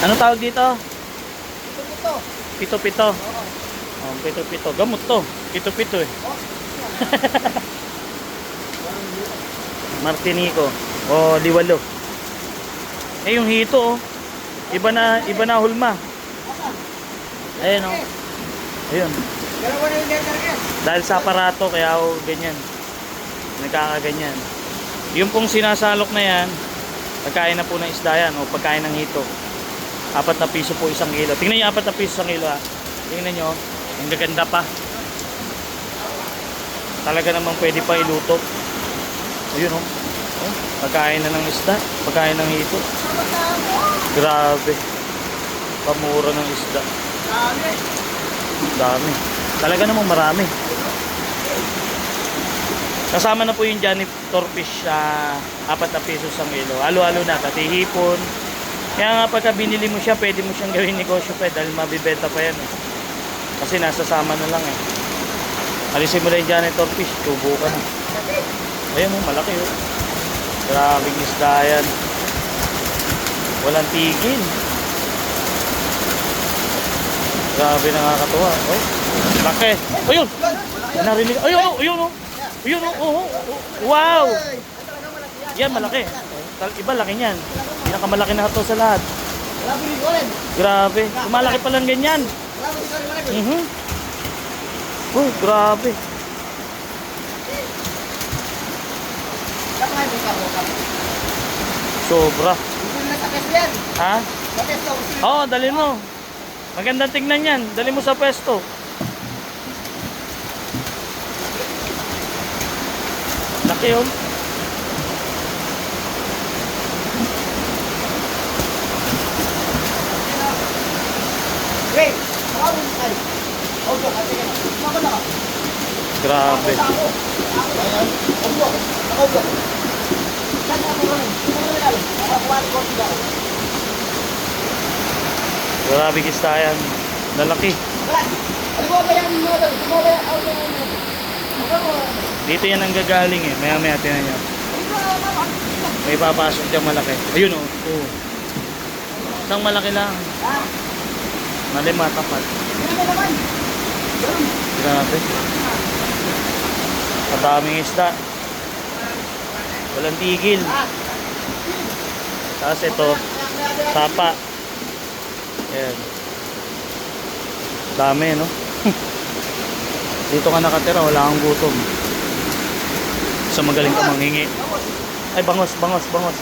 Ano tawag dito? Ito. Pito-pito. Oo. Oh, pito-pito. Gamot to. Pito-pito eh. Martinico. O liwalo. Eh yung hito oh. Iba na hulma. Ayun oh. Ayun. Dalawa na yung letter S. Dahil sa aparato kaya ako ganyan. Nagkakaganyan. Yung pong sinasalok na yan, pagkain na po ng isda yan o pagkain ng hito. 4 na piso po isang kilo. Tingnan nyo 4 na piso isang kilo ha. Tingnan nyo. Ang gaganda pa. Talaga namang pwede pa iluto. Ayun oh. Oh, pagkain na ng isda, pagkain ng hito. Grabe. Pamura ng isda. Dami. Talaga namang marami. Kasama na po yung janitor fish sa 4 na piso isang kilo. Halo-halo na, pati hipon. Kaya nga pagka binili mo siya, pwede mo siyang gawin negosyo pa dahil mabibenta pa yan eh. Kasi nasasama na lang eh. Alisin mo na yung janitor fish, tubo ka na. Ayun mo, malaki oh. Grabing isda yan. Walang tigil. Grabe, nakakatuwa. Oh, laki. Ayun! Narinig. Ayun oh, ayun oh. Ayun oh, oh, oh. Wow! Yan, malaki. Iba laki niyan. Pinakamalaki na ito sa lahat. Grabe. Malaki pa lang ganyan. Oh, grabe. Sobra. Ha? Oo, dali mo. Magandang tingnan yan. Dali mo sa pwesto. Laki yun. Grabe. Grabe isda yan. Lalaki. Dito yan ang gagaling eh. Maya maya tinan nyo. May papasok dyan malaki. Ayun oh. Oh. Isang malaki lang. Malima tapat. Grabe. Madaming isda. Walang tigil. Tapos ito, sapa. Ayan. Dami, no? Dito ka nakatira, wala kang gutom. So magaling ka manghingi. Ay, bangos, bangos, bangos.